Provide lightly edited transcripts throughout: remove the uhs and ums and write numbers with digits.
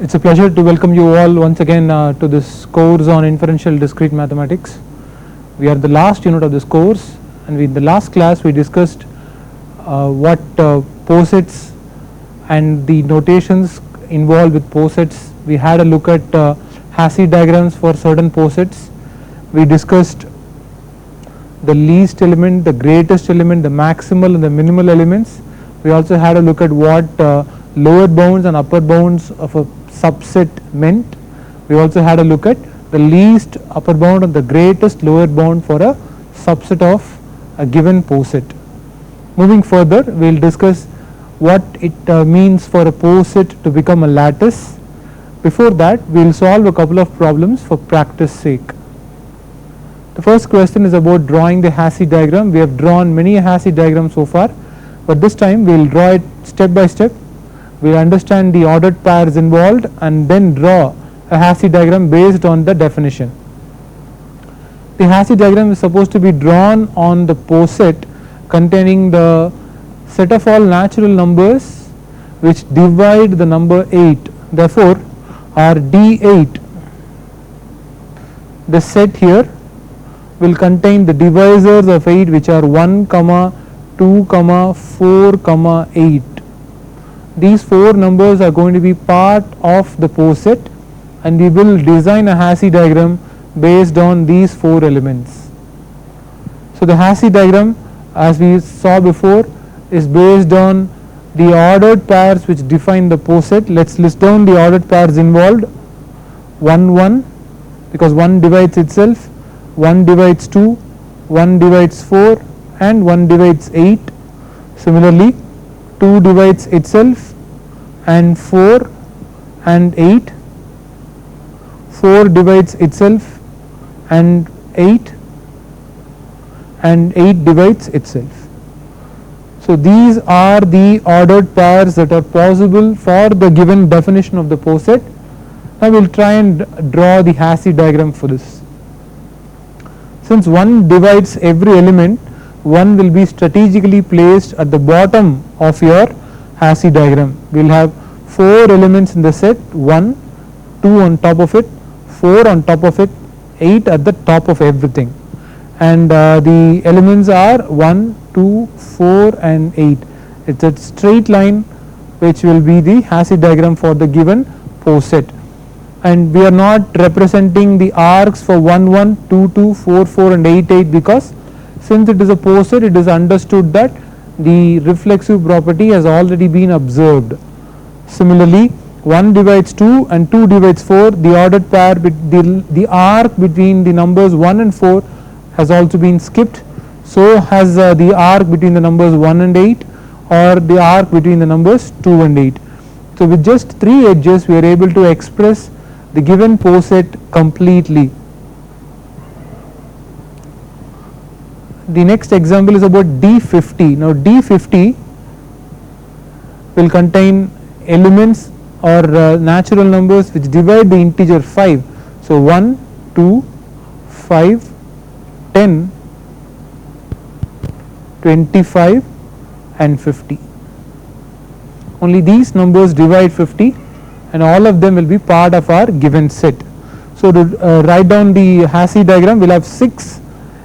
It's a pleasure to welcome you all once again to this course on inferential discrete mathematics. We are the last unit of this course, and in the last class we discussed what posets and the notations involved with posets. We had a look at Hasse diagrams for certain posets. We discussed the least element, the greatest element, the maximal and the minimal elements. We also had a look at what lower bounds and upper bounds of a subset meant. We also had a look at the least upper bound and the greatest lower bound for a subset of a given poset. Moving further, we will discuss what it means for a poset to become a lattice. Before that, we will solve a couple of problems for practice sake. The first question is about drawing the Hasse diagram. We have drawn many Hasse diagrams so far, but this time we will draw it step by step. We will understand the ordered pairs involved and then draw a Hasse diagram based on the definition. The Hasse diagram is supposed to be drawn on the poset containing the set of all natural numbers which divide the number 8. Therefore, our D8, the set here, will contain the divisors of 8 which are 1, 2, 4, 8. These 4 numbers are going to be part of the poset, and we will design a Hasse diagram based on these 4 elements. So the Hasse diagram, as we saw before, is based on the ordered pairs which define the poset. Let's list down the ordered pairs involved. 1 1, because 1 divides itself, 1 divides 2, 1 divides 4, and 1 divides 8. Similarly, 2 divides itself, and 4 and 8, 4 divides itself and 8, and 8 divides itself. So these are the ordered pairs that are possible for the given definition of the poset. Now we will try and draw the Hasse diagram for this. Since 1 divides every element, 1 will be strategically placed at the bottom of your Hasse diagram. We will have 4 elements in the set, 1, 2 on top of it, 4 on top of it, 8 at the top of everything, and the elements are 1, 2, 4 and 8. It's a straight line which will be the Hasse diagram for the given poset, and we are not representing the arcs for 1, 1, 2, 2, 4, 4 and 8, 8, because since it is a poset, it is understood that the reflexive property has already been observed. Similarly, 1 divides 2 and 2 divides 4, the ordered pair, the arc between the numbers 1 and 4 has also been skipped. So has the arc between the numbers 1 and 8, or the arc between the numbers 2 and 8. So with just 3 edges we are able to express the given poset completely. The next example is about D50. Now D50 will contain elements or natural numbers which divide the integer 5. So 1, 2, 5, 10, 25 and 50. Only these numbers divide 50, and all of them will be part of our given set. So to write down the Hasse diagram, we will have 6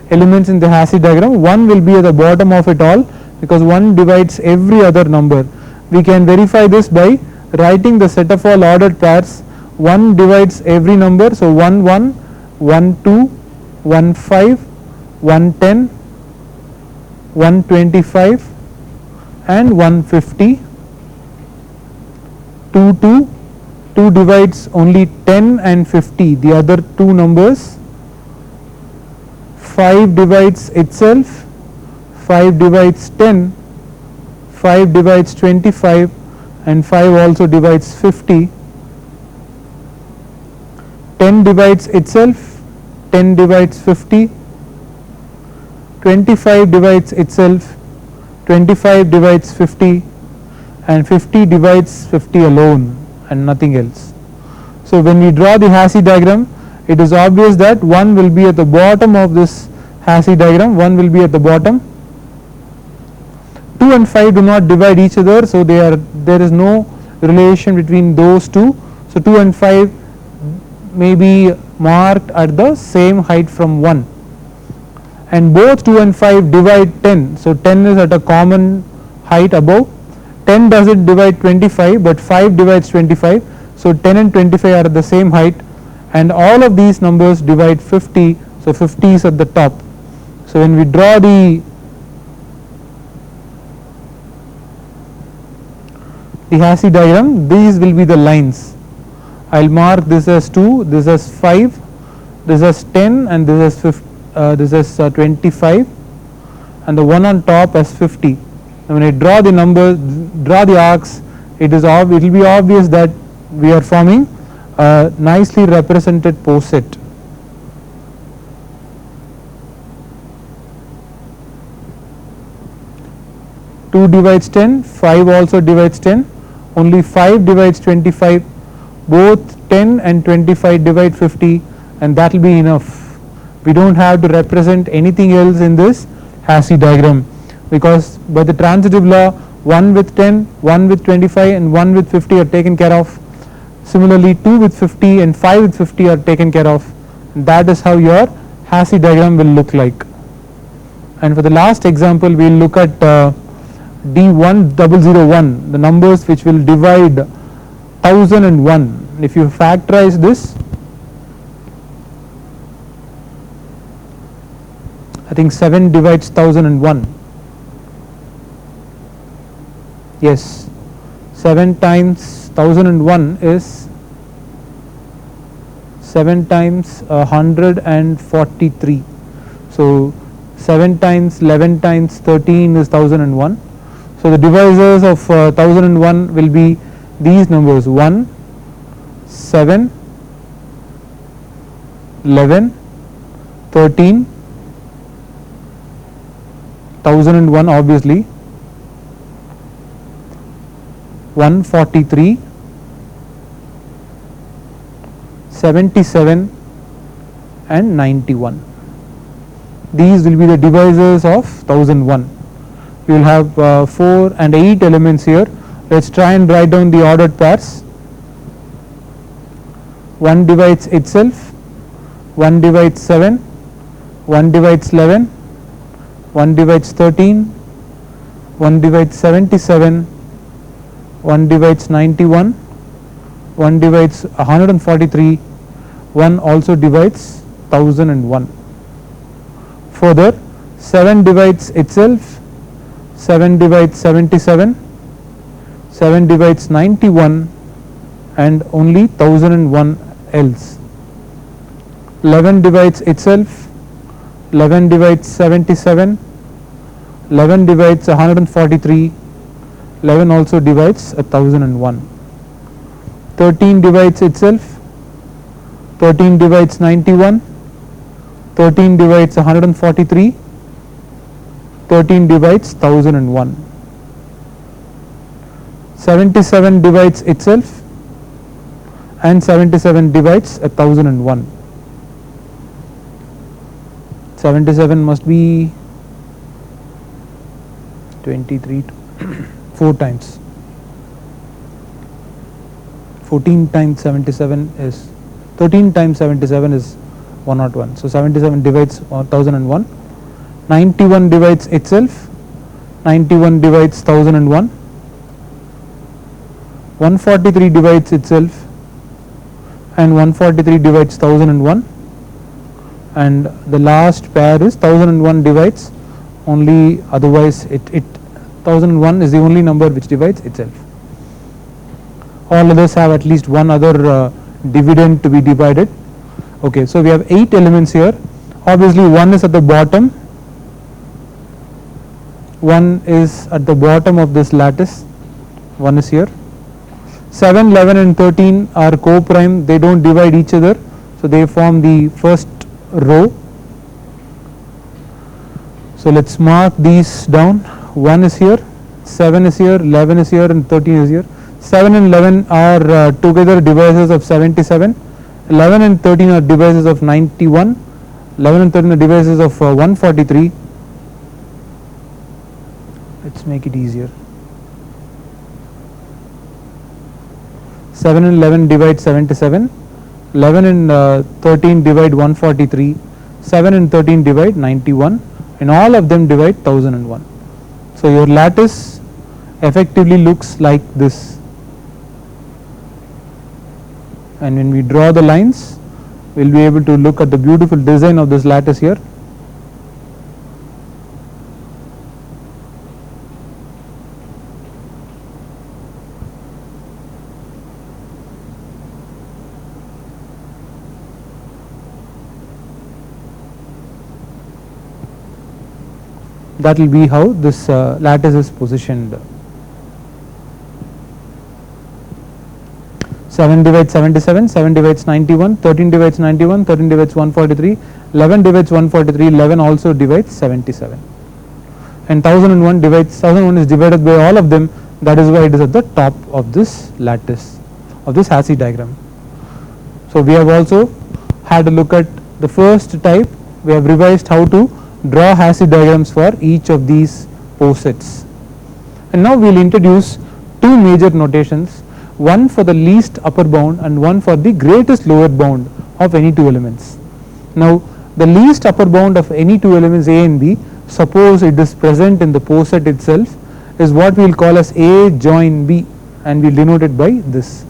elements in the Hasse diagram. 1 will be at the bottom of it all, because 1 divides every other number. We can verify this by writing the set of all ordered pairs. 1 divides every number, so 1 1, 1 2, 1 5, 1 10, 1 25 and 1 50. 2 2, 2 divides only 10 and 50, the other 2 numbers. 5 divides itself, 5 divides 10, 5 divides 25 and 5 also divides 50. 10 divides itself, 10 divides 50, 25 divides itself, 25 divides 50 and 50 divides 50 alone and nothing else. So when we draw the Hasse diagram, it is obvious that 1 will be at the bottom of this Hasse diagram, 1 will be at the bottom. 2 and 5 do not divide each other, so there is no relation between those two. So So 2 and 5 may be marked at the same height from 1, and both 2 and 5 divide 10. So 10 is at a common height above. 10 doesn't divide 25, but 5 divides 25. So 10 and 25 are at the same height, and all of these numbers divide 50. So 50 is at the top. So when we draw the Hasse diagram, these will be the lines. I'll mark this as 2, this as 5, this as 10, and this as 25, and the one on top as 50. Now when I draw the numbers, draw the arcs, it will be obvious that we are forming a nicely represented poset. Two divides 10, 5 also divides 10, only 5 divides 25, both 10 and 25 divide 50, and that will be enough. We don't have to represent anything else in this Hasse diagram, because by the transitive law 1 with 10, 1 with 25 and 1 with 50 are taken care of. Similarly 2 with 50 and 5 with 50 are taken care of. That is how your Hasse diagram will look like. And for the last example, we will look at D1001, the numbers which will divide 1001. If you factorize this, I think 7 divides 1001. Yes, 7 times 1001 is 7 times 143. So 7 times 11 times 13 is 1001. So the divisors of 1001 will be these numbers: 1, 7, 11, 13, 1001 obviously, 143, 77 and 91. These will be the divisors of 1001. We will have 4 and 8 elements here. Let's try and write down the ordered pairs. 1 divides itself, 1 divides 7, 1 divides 11, 1 divides 13, 1 divides 77, 1 divides 91, 1 divides 143, 1 also divides 1001. Further, 7 divides itself, 7 divides 77, 7 divides 91, and only 1001 else. 11 divides itself, 11 divides 77, 11 divides 143, 11 also divides 1001. 13 divides itself, 13 divides 91, 13 divides 143, 13 divides 1001. 77 divides itself, and 77 divides 1001. 77 must be 23 4 times. 14 times 77 is 13 times 77 is 101. So 77 divides 1001. 91 divides itself, 91 divides 1001. 143 divides itself, and 143 divides 1001, and the last pair is 1001 divides only, otherwise 1001 is the only number which divides itself. All others have at least one other dividend to be divided. Okay, so we have 8 elements here. Obviously 1 is at the bottom, 1 is at the bottom of this lattice, 1 is here. 7, 11 and 13 are co-prime, they don't divide each other, so they form the first row. So let's mark these down. 1 is here, 7 is here, 11 is here, and 13 is here. 7 and 11 are together divisors of 77. 11 and 13 are divisors of 91. 11 and 13 are divisors of 143. Let's make it easier. 7 and 11 divide 77, 11 and 13 divide 143, 7 and 13 divide 91, and all of them divide 1001. So your lattice effectively looks like this, and when we draw the lines we will be able to look at the beautiful design of this lattice here. That will be how this lattice is positioned. 7 divides 77, 7 divides 91, 13 divides 91, 13 divides 143, 11 divides 143, 11 also divides 77, and 1001 divides 1001 is divided by all of them. That is why it is at the top of this lattice of this Hasse diagram. So we have also had a look at the first type. We have revised how to draw Hasse diagrams for each of these posets, and now we will introduce two major notations, one for the least upper bound and one for the greatest lower bound of any two elements. Now the least upper bound of any two elements A and B, suppose it is present in the poset itself, is what we will call as A join B, and we will denote it by this.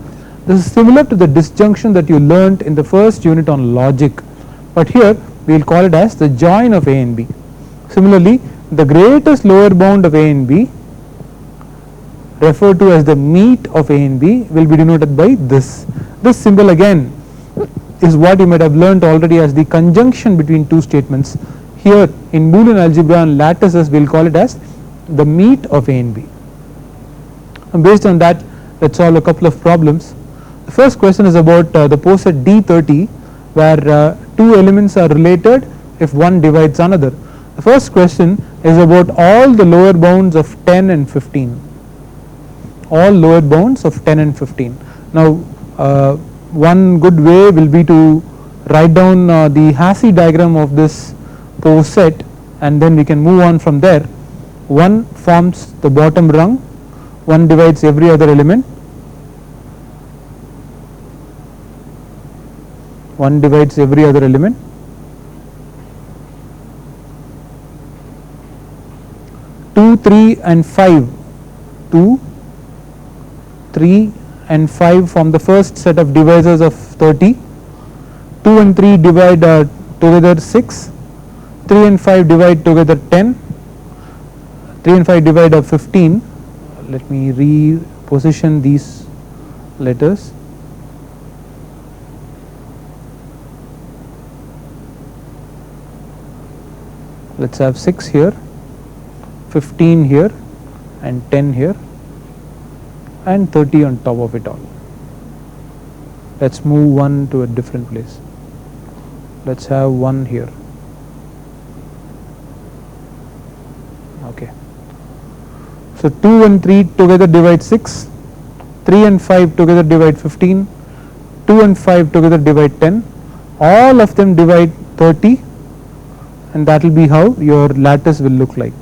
This is similar to the disjunction that you learnt in the first unit on logic, but here we will call it as the join of A and B. Similarly, the greatest lower bound of A and B, referred to as the meet of A and B, will be denoted by this. This symbol again is what you might have learnt already as the conjunction between two statements. Here in Boolean algebra and lattices we will call it as the meet of A and B. And based on that, let us solve a couple of problems. The first question is about the poset D30, where two elements are related if one divides another. The first question is about all the lower bounds of 10 and 15. All lower bounds of 10 and 15. Now one good way will be to write down the Hasse diagram of this poset, and then we can move on from there. One forms the bottom rung, one divides every other element, one divides every other element, 2, 3 and 5, 2, 3 and 5 form the first set of divisors of 30, 2 and 3 divide together 6, 3 and 5 divide together 10, 3 and 5 divide 15. Let me reposition these letters. Let us have 6 here, 15 here, and 10 here, and 30 on top of it all. Let us move 1 to a different place. Let us have 1 here. Okay. So 2 and 3 together divide 6, 3 and 5 together divide 15, 2 and 5 together divide 10, all of them divide 30, and that will be how your lattice will look like.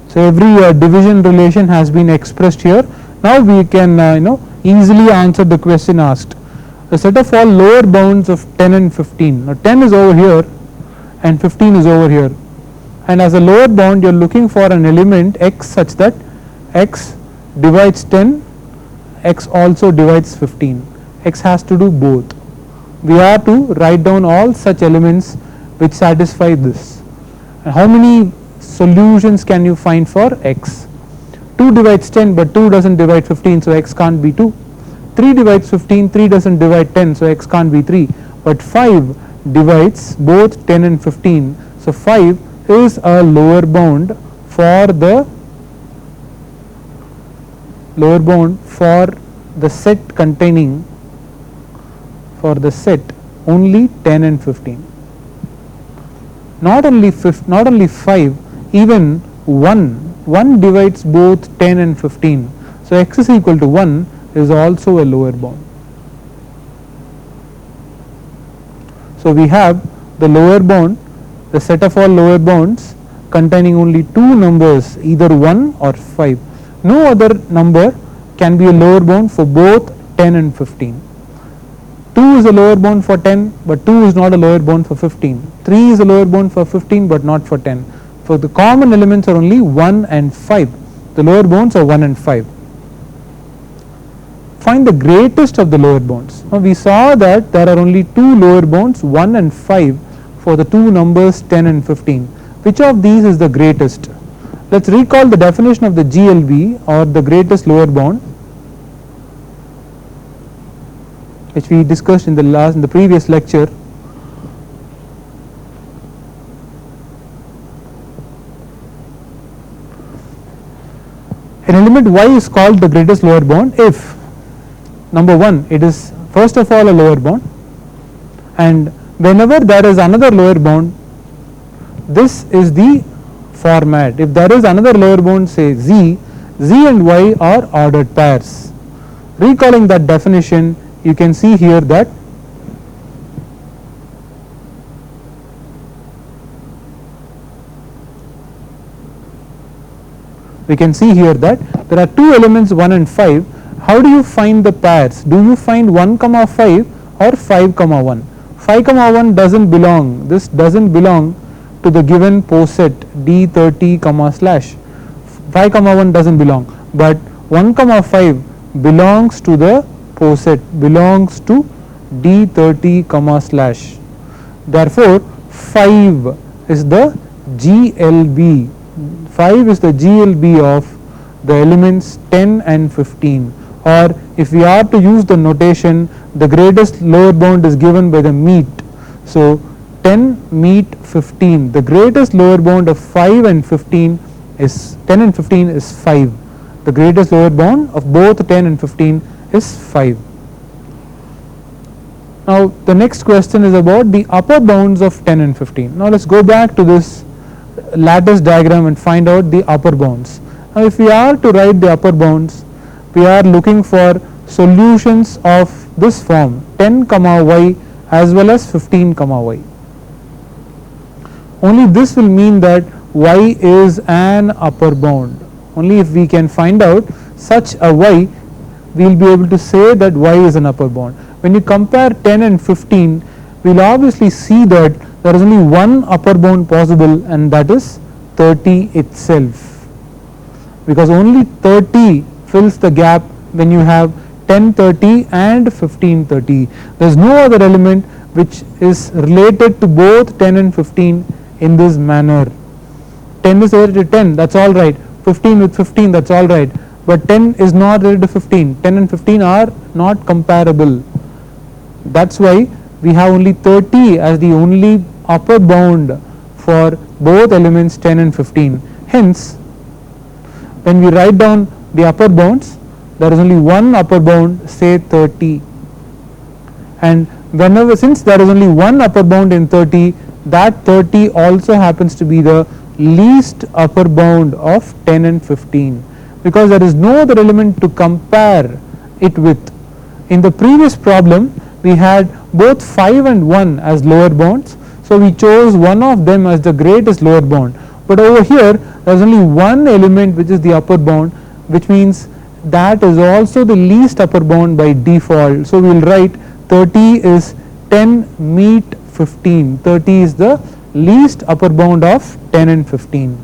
So every division relation has been expressed here. Now we can easily answer the question asked. A set of all lower bounds of 10 and 15. Now 10 is over here and 15 is over here, and as a lower bound you are looking for an element x such that x divides 10, x also divides 15. X has to do both. We have to write down all such elements which satisfy this. And how many solutions can you find for x? 2 divides 10, but 2 does not divide 15, so x can't be 2. 3 divides 15, 3 does not divide 10, so x can't be 3, but 5 divides both 10 and 15, so 5 is a lower bound for the set containing, for the set only 10 and 15. not only 5, even 1 divides both 10 and 15. So x is equal to 1 is also a lower bound. So we have the lower bound, the set of all lower bounds containing only two numbers, either 1 or 5. No other number can be a lower bound for both 10 and 15. 2 is a lower bound for 10, but 2 is not a lower bound for 15. 3 is a lower bound for 15, but not for 10. For the common elements are only 1 and 5. The lower bounds are 1 and 5. Find the greatest of the lower bounds. Now we saw that there are only two lower bounds, 1 and 5, for the two numbers 10 and 15. Which of these is the greatest? Let's recall the definition of the GLB, or the greatest lower bound, which we discussed in the previous lecture. An element y is called the greatest lower bound if, number 1, it is first of all a lower bound, and whenever there is another lower bound, this is the format. If there is another lower bound, say z and y are ordered pairs. Recalling that definition, you can see here that there are two elements 1 and 5. How do you find the pairs? Do you find 1 comma 5 or 5 comma 1? 5 comma 1 doesn't belong. This doesn't belong to the given poset D30 comma slash. 5 comma 1 doesn't belong, but 1 comma 5 belongs to the poset, belongs to D30 comma slash. Therefore 5 is the GLB. 5 is the GLB of the elements 10 and 15, or if we are to use the notation, the greatest lower bound is given by the meet. So 10 meet 15. The greatest lower bound of 5 and 15 is 10 and 15 is 5. The greatest lower bound of both 10 and 15 is 5. Now the next question is about the upper bounds of 10 and 15. Now let's go back to this lattice diagram and find out the upper bounds. Now if we are to write the upper bounds, we are looking for solutions of this form, 10 comma y as well as 15 comma y. Only this will mean that y is an upper bound. Only if we can find out such a y, we will be able to say that y is an upper bound. When you compare 10 and 15, we will obviously see that there is only one upper bound possible, and that is 30 itself, because only 30 fills the gap when you have 10 30 and 15 30. There is no other element which is related to both 10 and 15 in this manner. 10 is related to 10, that's all right. 15 with 15, that's all right. But 10 is not related to 15. 10 and 15 are not comparable. That's why we have only 30 as the only upper bound for both elements 10 and 15. Hence, when we write down the upper bounds, there is only one upper bound, say 30. And whenever, since there is only one upper bound in 30, that 30 also happens to be the least upper bound of 10 and 15, because there is no other element to compare it with. In the previous problem, we had both 5 and 1 as lower bounds, so we chose one of them as the greatest lower bound. But over here, there is only one element which is the upper bound, which means that is also the least upper bound by default. So we will write 30 is 10 meet 15. 30 is the least upper bound of 10 and 15.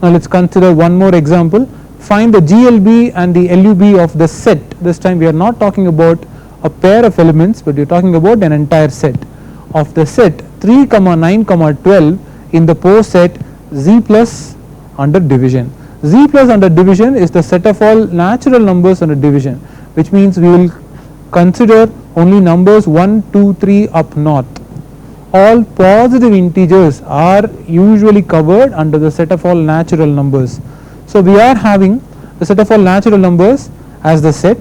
Now let's consider one more example. Find the GLB and the LUB of the set. This time we are not talking about a pair of elements, but we are talking about an entire set. Of the set 3, 9, 12 in the poset z plus under division. Z plus under division is the set of all natural numbers under division, which means we will consider only numbers 1, 2, 3 up north. All positive integers are usually covered under the set of all natural numbers. So we are having the set of all natural numbers as the set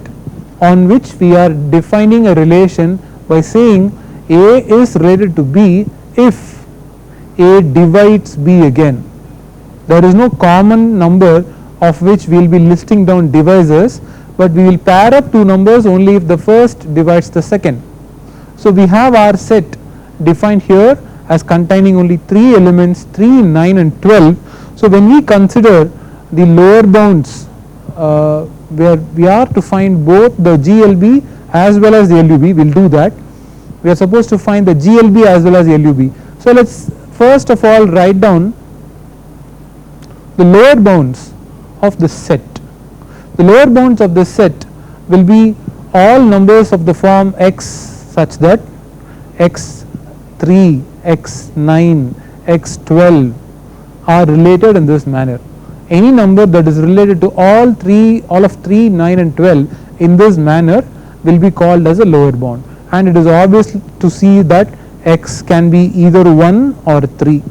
on which we are defining a relation by saying A is related to B if A divides B again. There is no common number of which we will be listing down divisors, but we will pair up two numbers only if the first divides the second. So we have our set defined here as containing only 3 elements, 3, 9 and 12. So when we consider the lower bounds where we are to find both the GLB as well as the LUB, we will do that. We are supposed to find the GLB as well as LUB. So let us first of all write down the lower bounds of the set. The lower bounds of the set will be all numbers of the form x such that x3, x9, x12 are related in this manner. Any number that is related to all of 3, 9 and 12 in this manner will be called as a lower bound, and it is obvious to see that x can be either 1 or 3.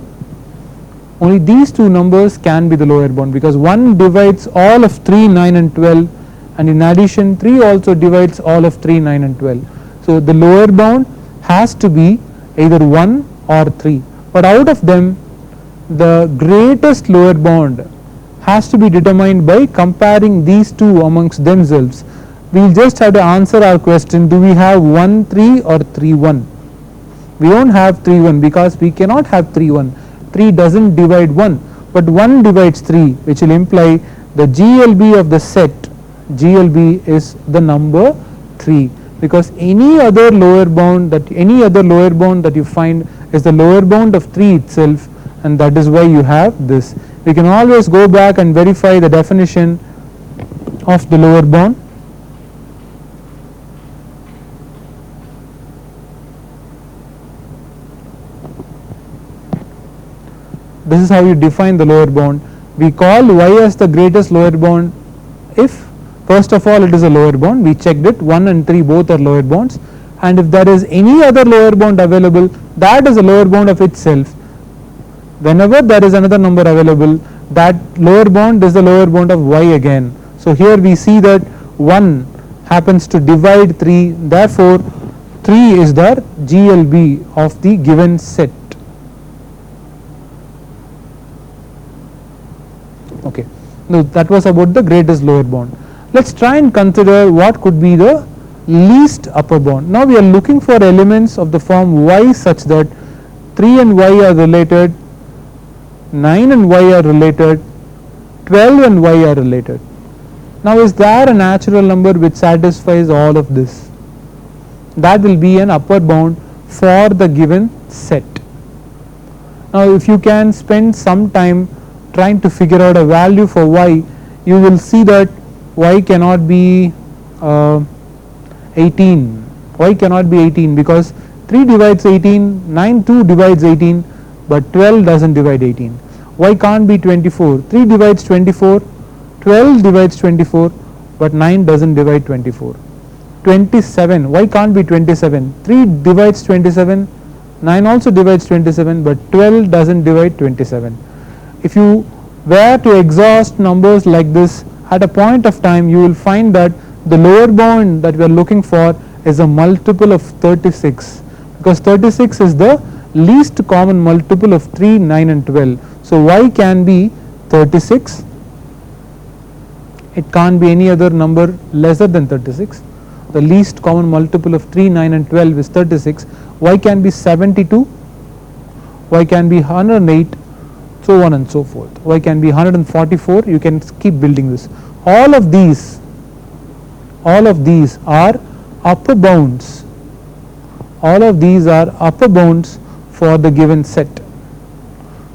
Only these two numbers can be the lower bound, because 1 divides all of 3, 9 and 12, and in addition 3 also divides all of 3, 9 and 12. So the lower bound has to be either 1 or 3, but out of them the greatest lower bound has to be determined by comparing these two amongst themselves. We will just have to answer our question, do we have 1 3 or 3 1? We don't have 3 1 because we cannot have 3 1. 3 doesn't divide 1, but 1 divides 3, which will imply the GLB of the set, GLB is the number 3, because any other lower bound that you find is the lower bound of 3 itself, and that is why you have this. We can always go back and verify the definition of the lower bound. This is how you define the lower bound. We call y as the greatest lower bound if first of all it is a lower bound. We checked it, 1 and 3 both are lower bounds, and if there is any other lower bound available, that is a lower bound of itself. Whenever there is another number available, that lower bound is the lower bound of y again. So here we see that 1 happens to divide 3, therefore 3 is the GLB of the given set. Okay, now that was about the greatest lower bound. Let's try and consider what could be the least upper bound. Now we are looking for elements of the form y such that 3 and y are related, 9 and y are related, 12 and y are related. Now is there a natural number which satisfies all of this? That will be an upper bound for the given set. Now if you can spend some time trying to figure out a value for y, you will see that y cannot be 18. Y cannot be 18 because 3 divides 18, 9 too divides 18, but 12 doesn't divide 18. Y can't be 24. 3 divides 24, 12 divides 24, but 9 doesn't divide 24. 27, y can't be 27. 3 divides 27, 9 also divides 27, but 12 doesn't divide 27. If you were to exhaust numbers like this at a point of time, you will find that the lower bound that we are looking for is a multiple of 36, because 36 is the least common multiple of 3, 9 and 12. So y can be 36, it can't be any other number lesser than 36. The least common multiple of 3, 9 and 12 is 36. Y can be 72, y can be 108, so on and so forth. Y can be 144, you can keep building this. All of these are upper bounds. All of these are upper bounds for the given set.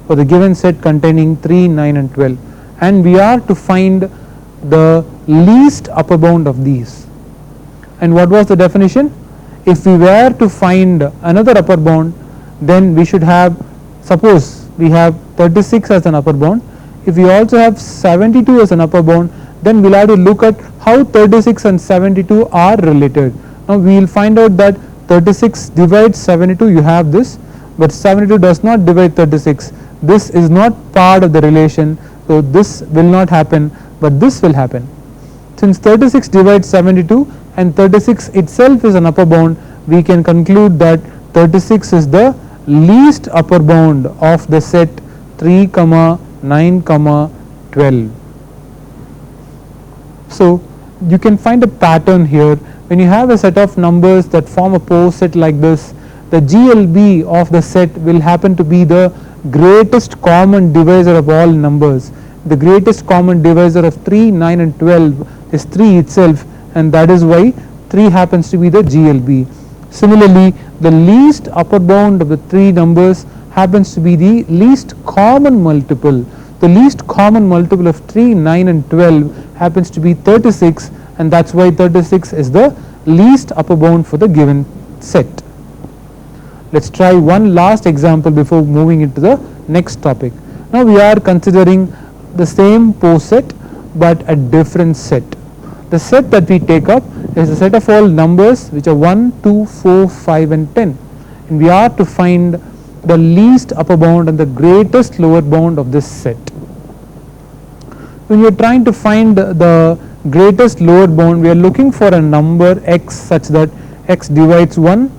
For the given set containing 3, 9 and 12. And we are to find the least upper bound of these. And what was the definition? If we were to find another upper bound, then we should have, suppose we have 36 as an upper bound. If we also have 72 as an upper bound, then we'll have to look at how 36 and 72 are related. Now we will find out that 36 divides 72, you have this, but 72 does not divide 36. This is not part of the relation, so this will not happen, but this will happen. Since 36 divides 72 and 36 itself is an upper bound, we can conclude that 36 is the least upper bound of the set 3, 9, 12. So you can find a pattern here. When you have a set of numbers that form a pose set like this, the GLB of the set will happen to be the greatest common divisor of all numbers. The greatest common divisor of 3, 9 and 12 is 3 itself, and that is why 3 happens to be the GLB. Similarly, the least upper bound of the 3 numbers happens to be the least common multiple. The least common multiple of 3, 9 and 12 happens to be 36, and that's why 36 is the least upper bound for the given set. Let's try one last example before moving into the next topic. Now we are considering the same pose set but a different set. The set that we take up is a set of all numbers which are 1, 2, 4, 5 and 10, and we are to find the least upper bound and the greatest lower bound of this set. When you are trying to find the greatest lower bound, we are looking for a number x such that x divides 1,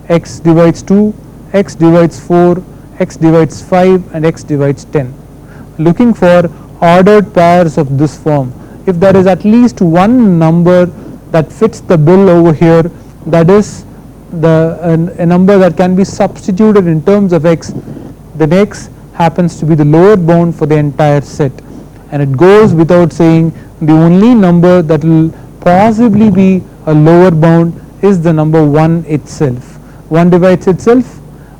x divides 2, x divides 4, x divides 5 and x divides 10. Looking for ordered pairs of this form. If there is at least one number that fits the bill over here, that is a number that can be substituted in terms of x, then x happens to be the lower bound for the entire set. And it goes without saying, the only number that will possibly be a lower bound is the number 1 itself. 1 divides itself,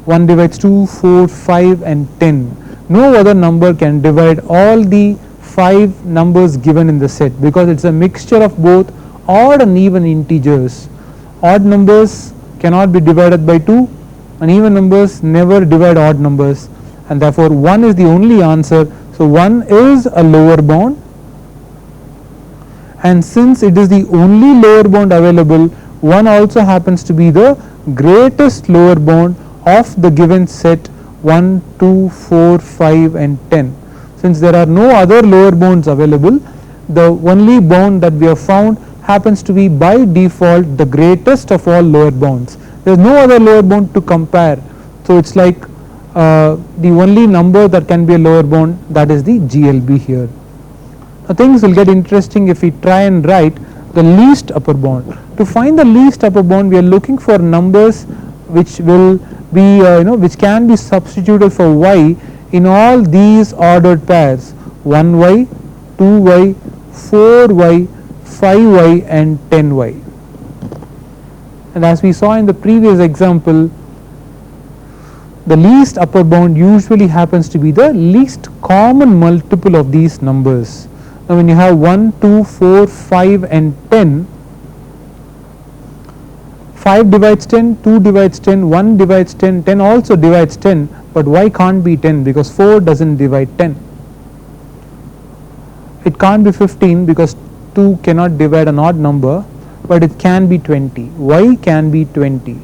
1 divides 2, 4, 5 and 10. No other number can divide all the 5 numbers given in the set, because it's a mixture of both odd and even integers. Odd numbers cannot be divided by 2, and even numbers never divide odd numbers, and therefore 1 is the only answer. So 1 is a lower bound, and since it is the only lower bound available, 1 also happens to be the greatest lower bound of the given set 1, 2, 4, 5 and 10. Since there are no other lower bounds available, the only bound that we have found happens to be by default the greatest of all lower bounds. There is no other lower bound to compare, so it's like the only number that can be a lower bound, that is the GLB here. Now things will get interesting if we try and write the least upper bound. To find the least upper bound, we are looking for numbers which will be which can be substituted for y in all these ordered pairs: 1y, 2y, 4y, 5y and 10y. And as we saw in the previous example, the least upper bound usually happens to be the least common multiple of these numbers. Now when you have 1, 2, 4, 5 and 10, 5 divides 10, 2 divides 10, 1 divides 10, 10 also divides 10, but y can't be 10 because 4 doesn't divide 10. It can't be 15 because 2 cannot divide an odd number, but it can be 20. Y can be 20.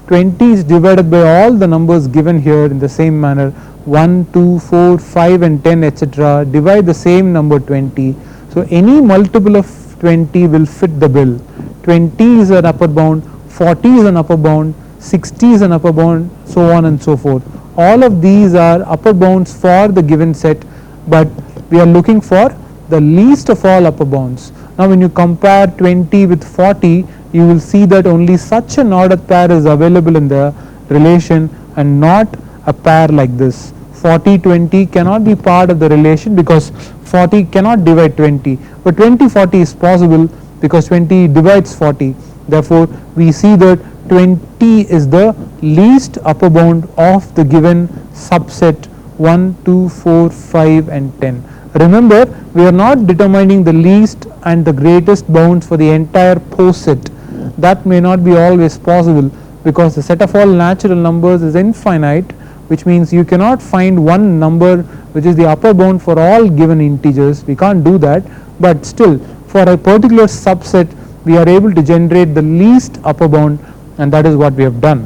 20 is divided by all the numbers given here in the same manner: 1, 2, 4, 5 and 10 etc. Divide the same number 20. So any multiple of 20 will fit the bill. 20 is an upper bound, 40 is an upper bound, 60 is an upper bound, so on and so forth. All of these are upper bounds for the given set, but we are looking for the least of all upper bounds. Now when you compare 20 with 40, you will see that only such an ordered pair is available in the relation and not a pair like this. 40, 20 cannot be part of the relation because 40 cannot divide 20, but 20, 40 is possible because 20 divides 40. Therefore we see that 20 is the least upper bound of the given subset 1, 2, 4, 5 and 10. Remember, we are not determining the least and the greatest bounds for the entire pose set. That may not be always possible because the set of all natural numbers is infinite, which means you cannot find one number which is the upper bound for all given integers. We can't do that, but still for a particular subset we are able to generate the least upper bound, and that is what we have done.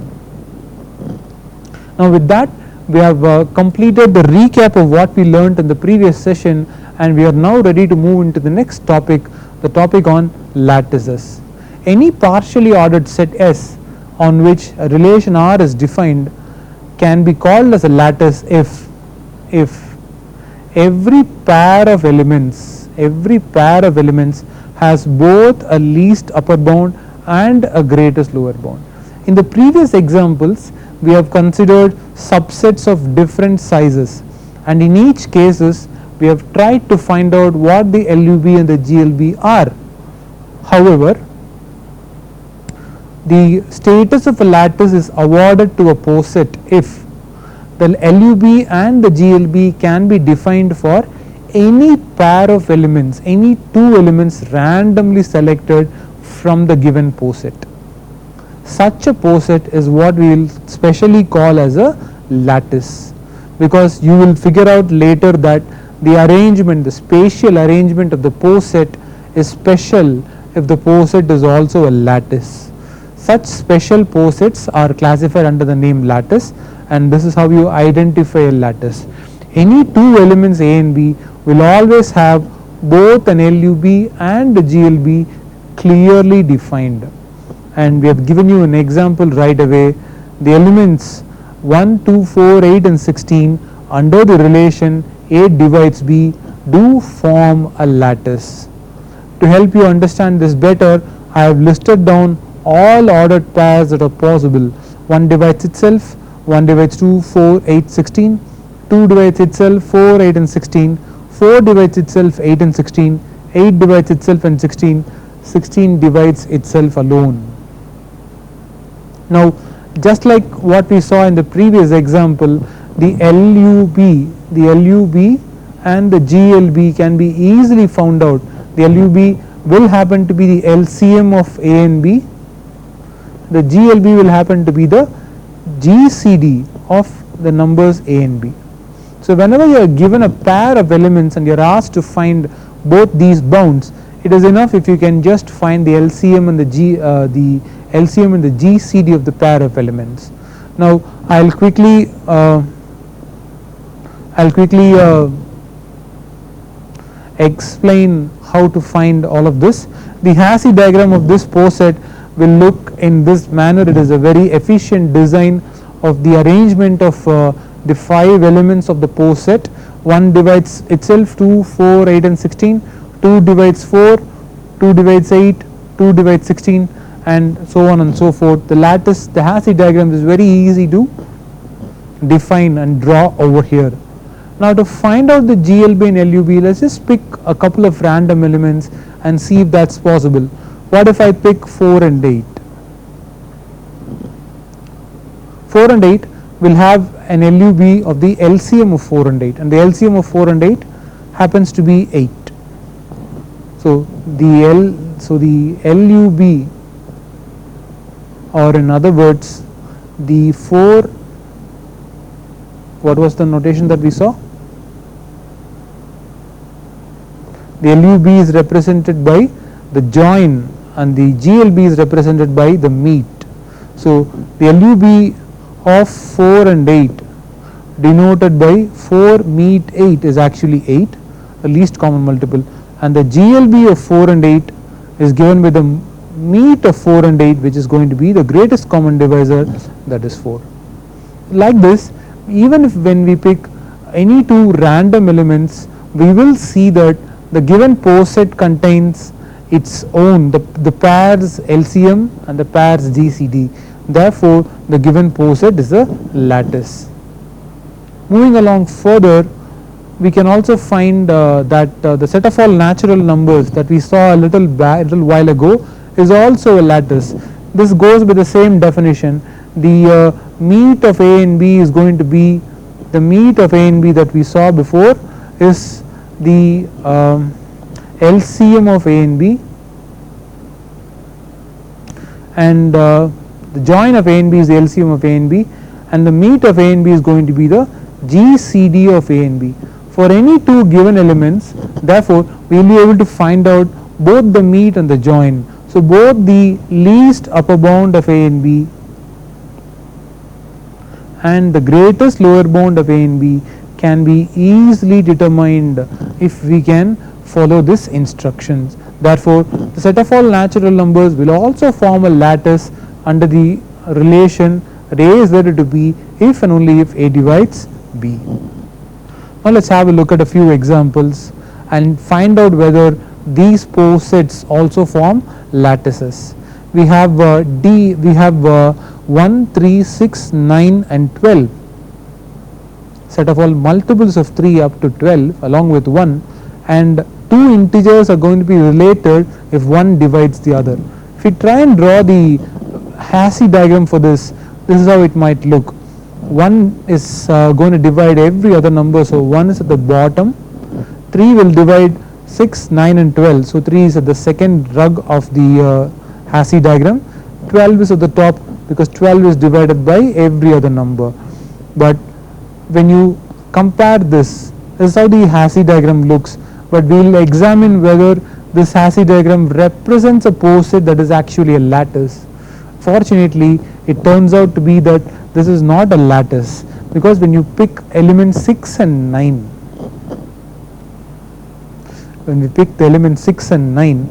Now with that, we have completed the recap of what we learnt in the previous session, and we are now ready to move into the next topic, the topic on lattices. Any partially ordered set S on which a relation R is defined can be called as a lattice if every pair of elements has both a least upper bound and a greatest lower bound. In the previous examples, we have considered subsets of different sizes, and in each cases we have tried to find out what the LUB and the GLB are. However, the status of a lattice is awarded to a poset if the LUB and the GLB can be defined for any pair of elements, any two elements randomly selected from the given poset. Such a poset is what we will specially call as a lattice, because you will figure out later that the arrangement, the spatial arrangement of the poset is special if the poset is also a lattice. Such special posets are classified under the name lattice, and this is how you identify a lattice. Any two elements A and B will always have both an LUB and a GLB clearly defined, and we have given you an example right away. The elements 1, 2, 4, 8 and 16 under the relation A divides B do form a lattice. To help you understand this better, I have listed down all ordered pairs that are possible. 1 divides itself, 1 divides 2, 4, 8, 16, 2 divides itself, 4, 8 and 16, 4 divides itself, 8 and 16, 8 divides itself and 16, 16 divides itself alone. Now, just like what we saw in the previous example, the LUB and the GLB can be easily found out. The LUB will happen to be the LCM of A and B. The GLB will happen to be the GCD of the numbers A and B. So whenever you are given a pair of elements and you are asked to find both these bounds, it is enough if you can just find the LCM and the LCM and the GCD of the pair of elements. Now I'll quickly explain how to find all of this. The Hasse diagram of this poset will look in this manner. It is a very efficient design of the arrangement of the 5 elements of the poset. 1 divides itself, 2, 4, 8 and 16, 2 divides 4, 2 divides 8, 2 divides 16 and so on and so forth. The lattice, the Hasse diagram is very easy to define and draw over here. Now to find out the GLB and LUB, let's just pick a couple of random elements and see if that's possible. What if I pick 4 and 8? 4 and 8 will have an LUB of the LCM of 4 and 8, and the LCM of 4 and 8 happens to be 8. So the LUB, or in other words the 4, what was the notation that we saw? The LUB is represented by the join and the GLB is represented by the meet. So the LUB of 4 and 8 denoted by 4 meet 8 is actually 8, the least common multiple, and the GLB of 4 and 8 is given by the meet of 4 and 8, which is going to be the greatest common divisor, that is 4. Like this, even if when we pick any two random elements, we will see that the given poset contains its own, the pairs LCM and the pairs GCD. Therefore, the given poset is a lattice. Moving along further, we can also find that the set of all natural numbers that we saw a little while ago is also a lattice. This goes with the same definition. The meet of A and B is going to be, the meet of A and B that we saw before is the LCM of A and B, and the join of A and B is the LCM of A and B, and the meet of A and B is going to be the GCD of A and B. For any two given elements, therefore we will be able to find out both the meet and the join. So both the least upper bound of A and B and the greatest lower bound of A and B can be easily determined if we can follow this instructions. Therefore, the set of all natural numbers will also form a lattice under the relation raised to be if and only if A divides B. Now let's have a look at a few examples and find out whether these posets also form lattices. We have we have 1, 3, 6, 9 and 12. Set of all multiples of 3 up to 12 along with 1, and two integers are going to be related if one divides the other. If we try and draw the Hasse diagram for this, this is how it might look. 1 is going to divide every other number, so 1 is at the bottom, 3 will divide 6, 9 and 12, so 3 is at the second rung of the Hasse diagram, 12 is at the top because 12 is divided by every other number. But when you compare this is how the Hasse diagram looks, but we will examine whether this Hasse diagram represents a poset that is actually a lattice. Fortunately, it turns out to be that this is not a lattice, because when you pick elements 6 and 9, when we pick the elements 6 and 9,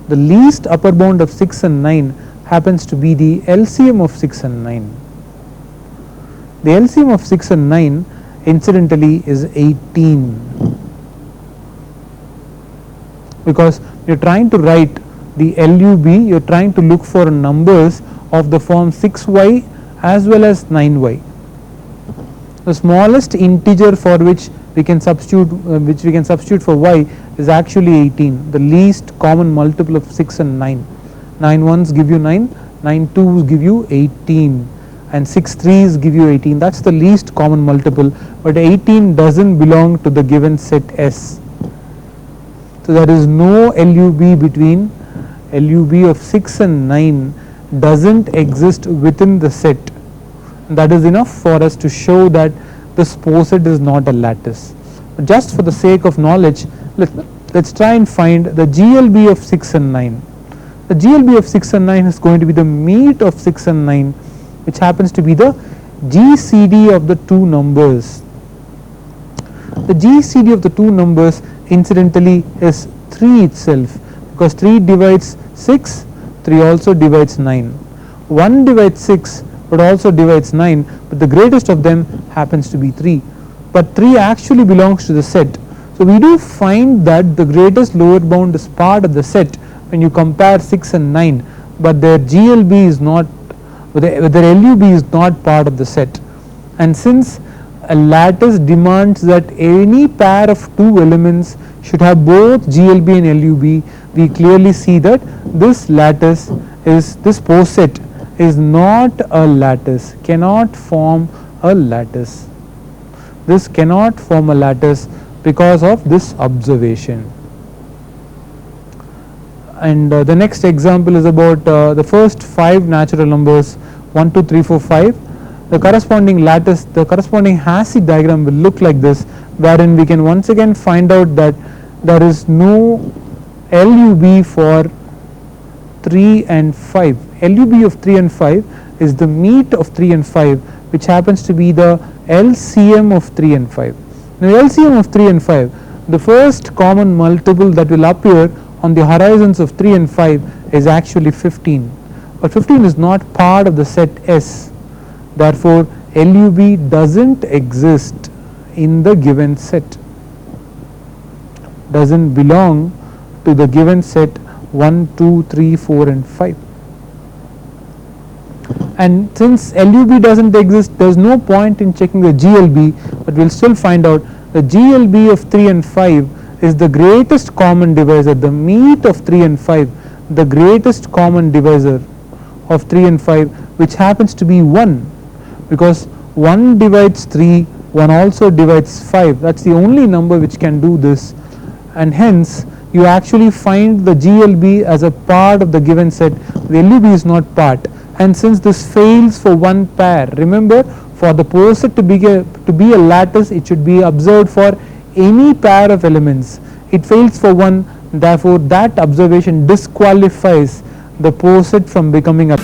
the least upper bound of 6 and 9 happens to be the LCM of 6 and 9. The LCM of 6 and 9 incidentally is 18, because you are trying to write the LUB, you are trying to look for numbers of the form 6y as well as 9y. The smallest integer for which we can substitute for y is actually 18, the least common multiple of 6 and 9. 9 ones give you 9, 9 twos give you 18, and 6 threes give you 18. That's the least common multiple, but 18 doesn't belong to the given set S. So there is no LUB between LUB of 6 and 9 doesn't exist within the set. That is enough for us to show that this poset is not a lattice. But just for the sake of knowledge, let's try and find the GLB of 6 and 9. The GLB of 6 and 9 is going to be the meet of 6 and 9, which happens to be the GCD of the two numbers. The GCD of the two numbers incidentally is 3 itself, because 3 divides 6, 3 also divides 9. 1 divides 6 but also divides 9, but the greatest of them happens to be 3. But 3 actually belongs to the set. So we do find that the greatest lower bound is part of the set when you compare 6 and 9, but their GLB is not, their LUB is not part of the set. And since a lattice demands that any pair of two elements should have both GLB and LUB, we clearly see that this lattice is, this poset is not a lattice, cannot form a lattice. This cannot form a lattice because of this observation. And the next example is about the first 5 natural numbers 1, 2, 3, 4, 5. The corresponding lattice, the corresponding Hasse diagram will look like this, wherein we can once again find out that there is no LUB for 3 and 5. LUB of 3 and 5 is the meet of 3 and 5, which happens to be the LCM of 3 and 5. Now LCM of 3 and 5, the first common multiple that will appear on the horizons of 3 and 5 is actually 15, but 15 is not part of the set S. Therefore LUB doesn't exist in the given set, doesn't belong to the given set 1, 2, 3, 4 and 5. And since LUB doesn't exist, there is no point in checking the GLB, but we will still find out the GLB of 3 and 5 is the greatest common divisor, the meet of 3 and 5, the greatest common divisor of 3 and 5, which happens to be 1, because 1 divides 3, 1 also divides 5. That's the only number which can do this, and hence you actually find the GLB as a part of the given set. The LUB is not part, and since this fails for one pair, remember, for the poset to be a lattice, it should be observed for any pair of elements. It fails for one, therefore that observation disqualifies the poset from becoming a